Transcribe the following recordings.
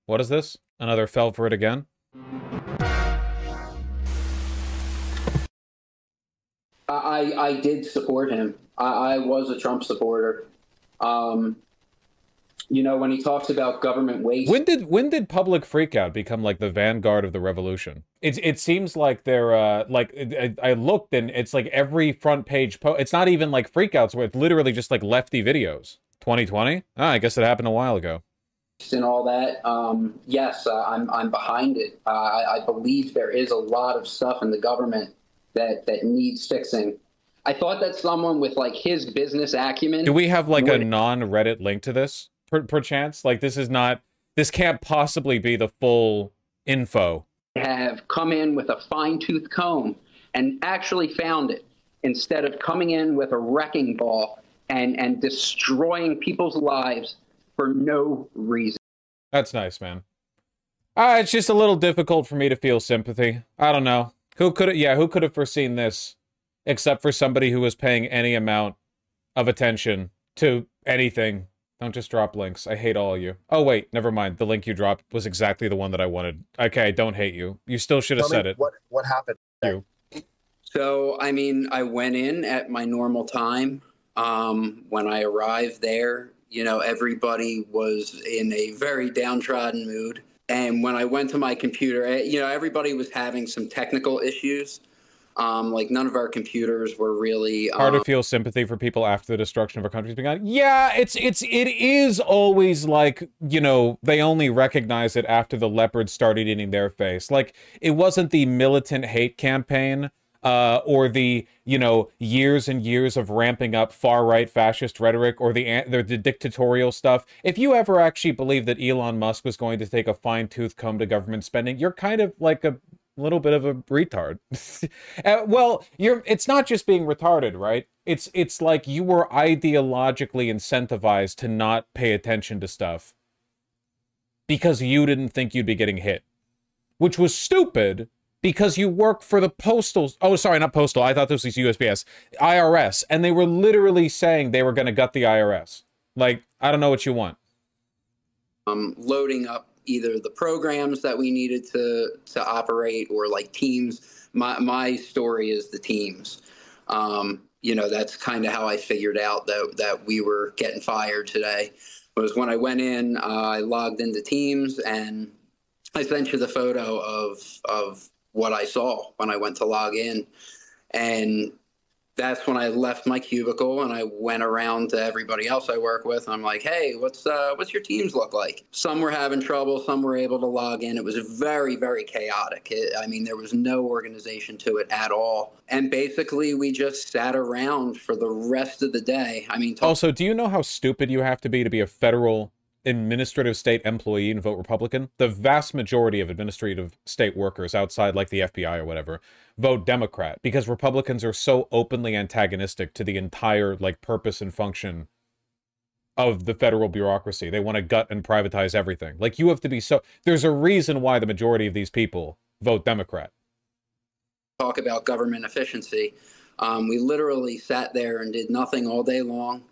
What is this? Another fell for it again? I did support him. I was a Trump supporter. Um, you know, when he talks about government waste. When did public freakout become like the vanguard of the revolution? It seems like they're like I looked and it's like every front page it's not even like freakouts where it's literally just like lefty videos. 2020? Ah, I guess it happened a while ago. And all that. Yes, I'm behind it. I believe there is a lot of stuff in the government that needs fixing. I thought that someone with like his business acumen. Do we have like a non-Reddit link to this, perchance? Like this can't possibly be the full info. Have come in with a fine-tooth comb and actually found it, instead of coming in with a wrecking ball and destroying people's lives for no reason. That's nice, man. It's just a little difficult for me to feel sympathy. I don't know. Who could have foreseen this except for somebody who was paying any amount of attention to anything? Don't just drop links. I hate all of you. Oh, wait, never mind. The link you dropped was exactly the one that I wanted. Okay, I don't hate you. You still should have said it. What happened? You. So, I mean, I went in at my normal time. When I arrived there, you know, everybody was in a very downtrodden mood. And when I went to my computer, you know, everybody was having some technical issues. Like none of our computers were really hard to feel sympathy for people after the destruction of our country's begun. Yeah, it is always like, you know, they only recognize it after the leopards started eating their face. Like, it wasn't the militant hate campaign or the, you know, years and years of ramping up far-right fascist rhetoric or the dictatorial stuff. If you ever actually believed that Elon Musk was going to take a fine-tooth comb to government spending, you're kind of like a little bit of a retard. Well, it's not just being retarded, right? It's like you were ideologically incentivized to not pay attention to stuff because you didn't think you'd be getting hit, which was stupid because you work for the postal. Oh, sorry, not postal. I thought this was USPS, IRS, and they were literally saying they were going to gut the IRS. Like, I don't know what you want. Loading up either the programs that we needed to operate or like teams. My story is the teams. You know, that's kind of how I figured out that we were getting fired today. Was when I went in, I logged into Teams, and I sent you the photo of what I saw when I went to log in. And that's when I left my cubicle and I went around to everybody else I work with. I'm like, hey, what's your teams look like? Some were having trouble. Some were able to log in. It was very, very chaotic. I mean, there was no organization to it at all. And basically, we just sat around for the rest of the day. I mean, also, do you know how stupid you have to be a federal administrative state employee and vote Republican? The vast majority of administrative state workers outside like the FBI or whatever vote Democrat because Republicans are so openly antagonistic to the entire like purpose and function of the federal bureaucracy. They want to gut and privatize everything. Like, you have to be so... There's a reason why the majority of these people vote Democrat. Talk about government efficiency. We literally sat there and did nothing all day long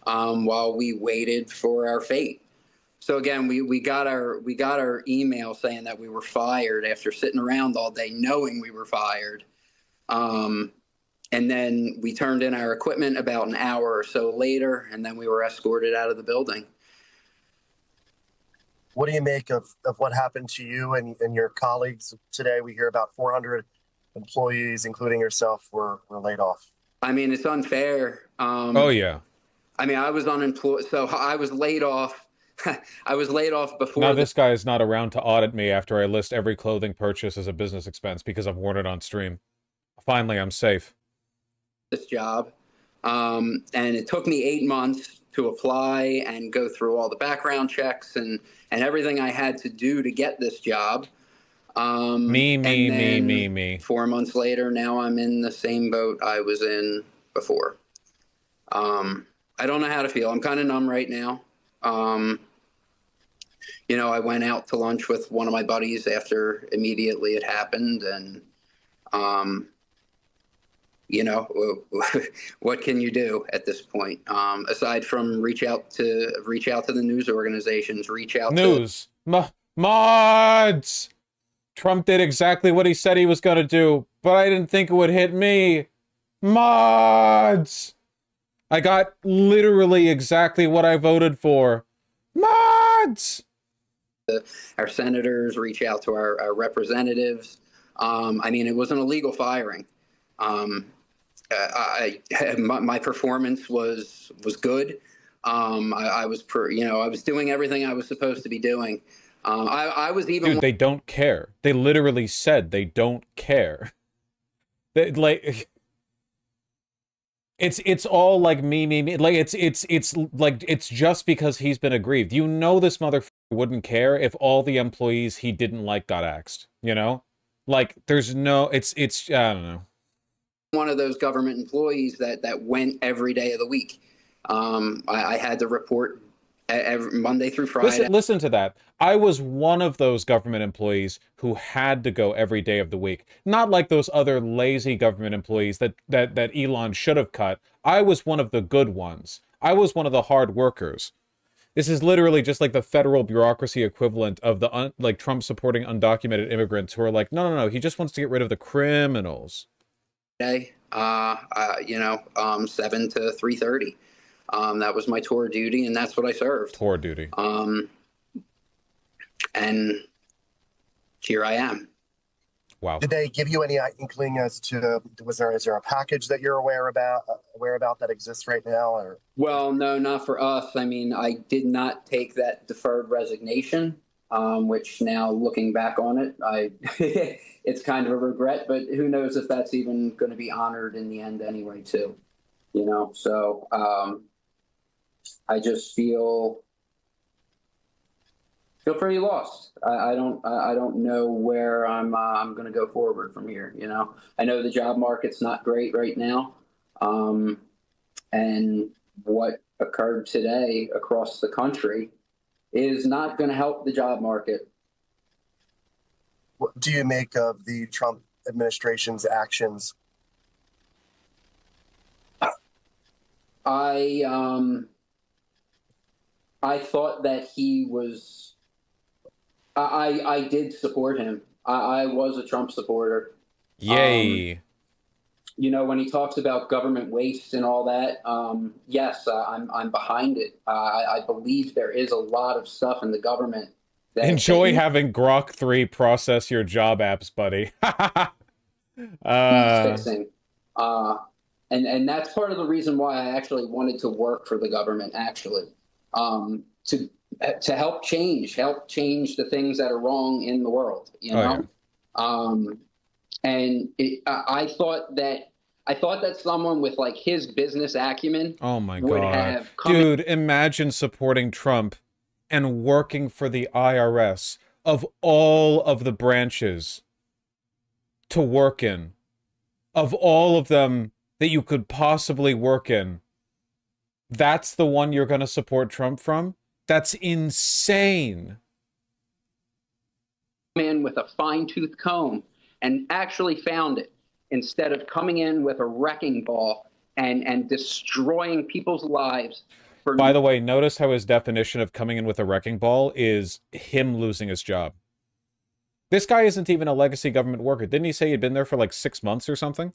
while we waited for our fate. So again, we got our email saying that we were fired after sitting around all day knowing we were fired. And then we turned in our equipment about an hour or so later, and then we were escorted out of the building. What do you make of what happened to you and your colleagues today? We hear about 400 employees, including yourself, were laid off. I mean, it's unfair. Oh, yeah. I mean, I was unemployed, so I was laid off. I was laid off before. Now this guy is not around to audit me after I list every clothing purchase as a business expense because I've worn it on stream. Finally, I'm safe. This job. And it took me 8 months to apply and go through all the background checks and everything I had to do to get this job. Me. 4 months later, now I'm in the same boat I was in before. I don't know how to feel. I'm kind of numb right now. You know, I went out to lunch with one of my buddies after immediately it happened, and you know, what can you do at this point aside from reach out to the news organizations, reach out news. Mods! Trump did exactly what he said he was gonna do, but I didn't think it would hit me. Mods! I got literally exactly what I voted for. Mods! Our senators reach out to our representatives. I mean, it was an illegal firing. My performance was good. I was I was doing everything I was supposed to be doing. I was even. Dude, they don't care. They literally said they don't care. They, like, it's all like me. Like it's like it's just because he's been aggrieved. You know, this motherfucker wouldn't care if all the employees he didn't like got axed. You know, like there's no. It's I don't know. One of those government employees that went every day of the week. I had to report every Monday through Friday. Listen to that. I was one of those government employees who had to go every day of the week. Not like those other lazy government employees that Elon should have cut. I was one of the good ones. I was one of the hard workers. This is literally just like the federal bureaucracy equivalent of the like Trump supporting undocumented immigrants who are like, no, he just wants to get rid of the criminals. Day, 7 to 3:30. That was my tour duty, and that's what I served. Tour duty. And here I am. Wow. Did they give you any inkling as to is there a package that you're aware about that exists right now? Or well, no, not for us. I mean, I did not take that deferred resignation, which now looking back on it, it's kind of a regret. But who knows if that's even going to be honored in the end anyway, too. You know, so I just feel pretty lost. I don't know where I'm going to go forward from here. You know, I know the job market's not great right now, and what occurred today across the country is not going to help the job market. What do you make of the Trump administration's actions? I thought that he was. I did support him. I was a Trump supporter. Yay. You know, when he talks about government waste and all that, yes, I'm behind it. I believe there is a lot of stuff in the government. Enjoy having Grok 3 process your job apps, buddy. Fixing. And that's part of the reason why I actually wanted to work for the government, actually, to help change the things that are wrong in the world, you know? Yeah. And I thought that someone with like his business acumen would have come. Dude, imagine supporting Trump and working for the IRS of all of the branches to work in, of all of them that you could possibly work in. That's the one you're going to support Trump from? That's insane. In with a fine-tooth comb and actually found it, instead of coming in with a wrecking ball and destroying people's lives. By the way, notice how his definition of coming in with a wrecking ball is him losing his job. This guy isn't even a legacy government worker. Didn't he say he'd been there for like 6 months or something?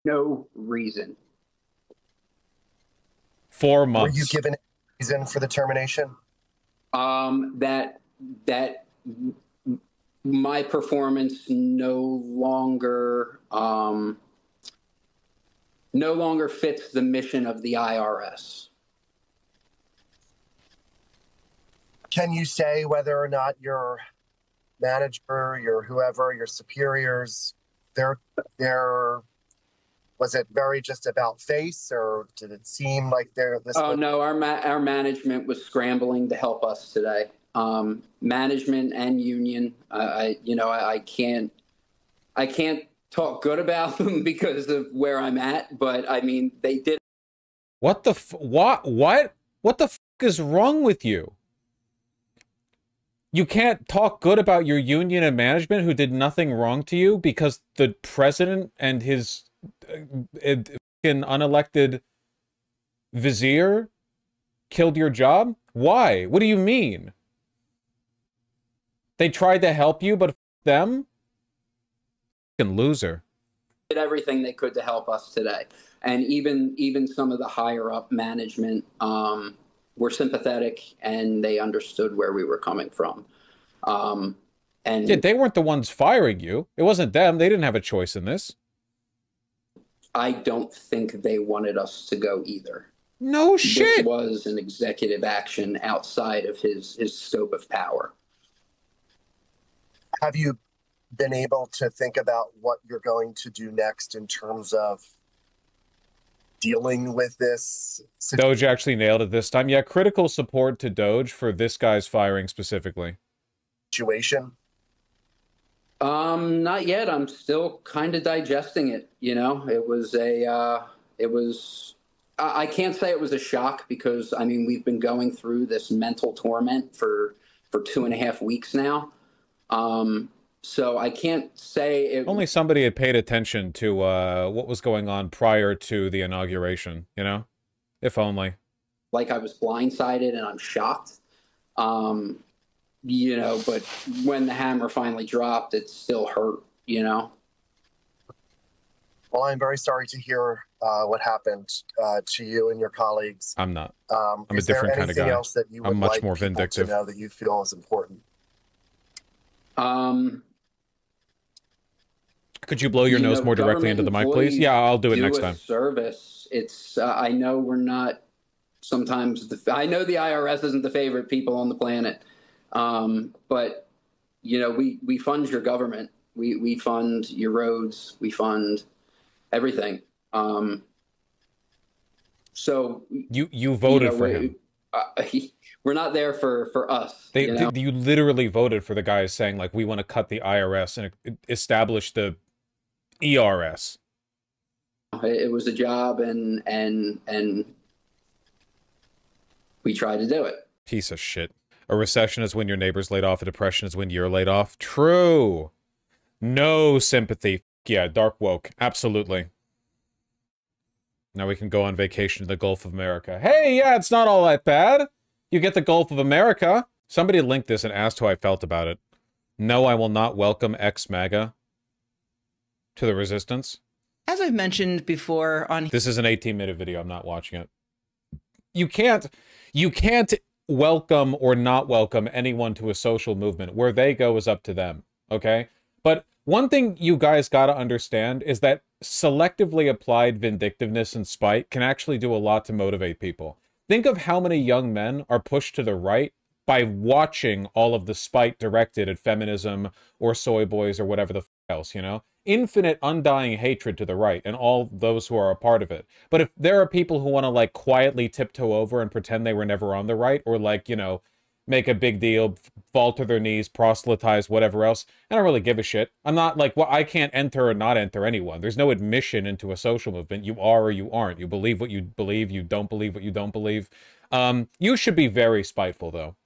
No reason. 4 months. Were you given a reason for the termination? That my performance no longer fits the mission of the IRS. Can you say whether or not your manager, your whoever, your superiors, was it very just about face, or did it seem like they're this? Oh no, our management was scrambling to help us today. Management and union. I can't talk good about them because of where I'm at, but I mean they did. What the what the is wrong with you? You can't talk good about your union and management who did nothing wrong to you because the president and his unelected vizier killed your job? Why? What do you mean? They tried to help you, but them? Fucking loser. Did everything they could to help us today. And even some of the higher up management were sympathetic, and they understood where we were coming from. And yeah, they weren't the ones firing you. It wasn't them. They didn't have a choice in this. I don't think they wanted us to go either. No shit. This was an executive action outside of his scope of power. Have you been able to think about what you're going to do next in terms of dealing with this? Doge actually nailed it this time. Yeah, critical support to Doge for this guy's firing specifically. Situation? Not yet. I'm still kind of digesting it. You know, I can't say it was a shock because, I mean, we've been going through this mental torment for 2.5 weeks now. So I can't say it... Only somebody had paid attention to what was going on prior to the inauguration, you know? If only. Like I was blindsided and I'm shocked. You know, but when the hammer finally dropped, it still hurt, you know? Well, I'm very sorry to hear what happened to you and your colleagues. I'm not. I'm a different kind of guy. Anything else that you would I'm much like more people vindictive. to know that you feel is important? Could you blow your nose more directly into the mic, please? Yeah, I'll do it next time. Service. It's, I know we're not sometimes, I know the IRS isn't the favorite people on the planet. But, you know, we fund your government. We fund your roads. We fund everything. So you voted for him. We're not there for us. You literally voted for the guys saying, like, we want to cut the IRS and establish the ERS. It was a job, and we tried to do it. Piece of shit. A recession is when your neighbor's laid off. A depression is when you're laid off. True. No sympathy. Yeah, dark woke. Absolutely. Now we can go on vacation to the Gulf of America. Hey, yeah, it's not all that bad. You get the Gulf of America. Somebody linked this and asked how I felt about it. No, I will not welcome ex-MAGA to the resistance. As I've mentioned before on... This is an 18-minute video. I'm not watching it. You can't welcome or not welcome anyone to a social movement. Where they go is up to them, okay? But one thing you guys gotta understand is that selectively applied vindictiveness and spite can actually do a lot to motivate people. Think of how many young men are pushed to the right by watching all of the spite directed at feminism or soy boys or whatever the f else, you know? Infinite, undying hatred to the right and all those who are a part of it. But if there are people who want to, like, quietly tiptoe over and pretend they were never on the right, or, like, you know, make a big deal, fall to their knees, proselytize, whatever else, I don't really give a shit. I'm not, like, well, I can't enter or not enter anyone. There's no admission into a social movement. You are or you aren't. You believe what you believe. You don't believe what you don't believe. You should be very spiteful, though.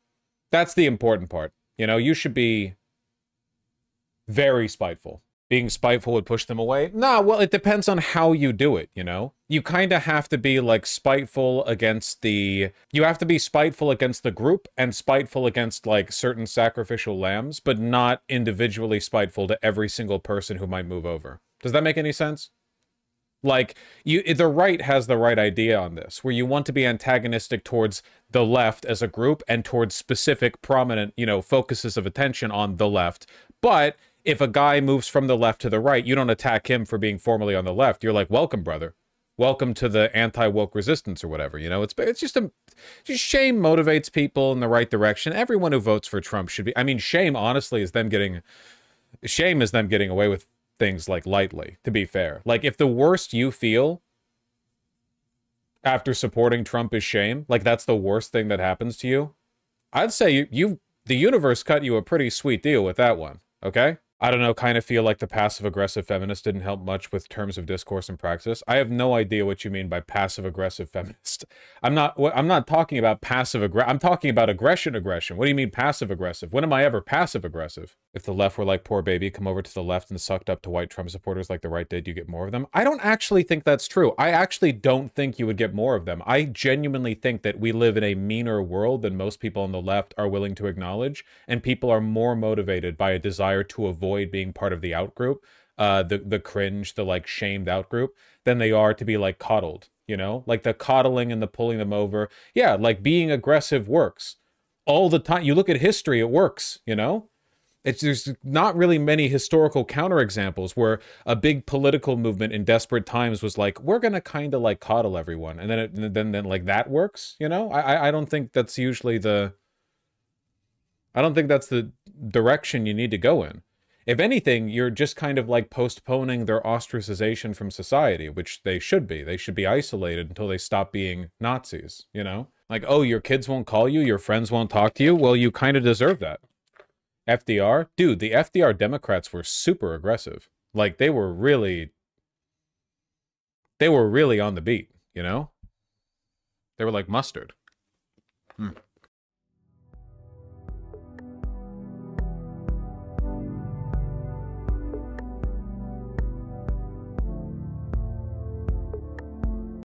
That's the important part. You know, you should be very spiteful. Being spiteful would push them away? Nah, well, it depends on how you do it, you know? You kind of have to be, like, spiteful against the... You have to be spiteful against the group and spiteful against, like, certain sacrificial lambs, but not individually spiteful to every single person who might move over. Does that make any sense? Like, the right has the right idea on this, where you want to be antagonistic towards the left as a group and towards specific, prominent, you know, focuses of attention on the left, but... If a guy moves from the left to the right, you don't attack him for being formerly on the left. You're like, welcome, brother. Welcome to the anti-woke resistance or whatever, you know? It's just shame motivates people in the right direction. Everyone who votes for Trump should be... I mean, shame, honestly, is them getting... Shame is them getting away with things, like, lightly, to be fair. Like, if the worst you feel after supporting Trump is shame, like, that's the worst thing that happens to you, I'd say the universe cut you a pretty sweet deal with that one, okay? I don't know, kind of feel like the passive-aggressive feminist didn't help much with terms of discourse and praxis. I have no idea what you mean by passive-aggressive feminist. I'm not talking about passive-aggressive. I'm talking about aggression. What do you mean passive-aggressive? When am I ever passive-aggressive? if the left were like poor baby, come over to the left and sucked up to white Trump supporters like the right did, you get more of them. I don't actually think that's true. I actually don't think you would get more of them. I genuinely think that we live in a meaner world than most people on the left are willing to acknowledge, and people are more motivated by a desire to avoid being part of the outgroup, the cringe, the like shamed outgroup, than they are to be like coddled, you know? Like the coddling and the pulling them over. Yeah, like being aggressive works. All the time. You look at history, it works, you know? There's not really many historical counterexamples where a big political movement in desperate times was like, we're gonna kind of like coddle everyone, and then like that works, you know? I don't think that's usually the. I don't think that's the direction you need to go in. If anything, you're just kind of like postponing their ostracization from society, which they should be. They should be isolated until they stop being Nazis, you know? Like, oh, your kids won't call you, your friends won't talk to you? Well, you kind of deserve that. FDR? Dude, the FDR Democrats were super aggressive. Like, they were really on the beat, you know? They were like mustard.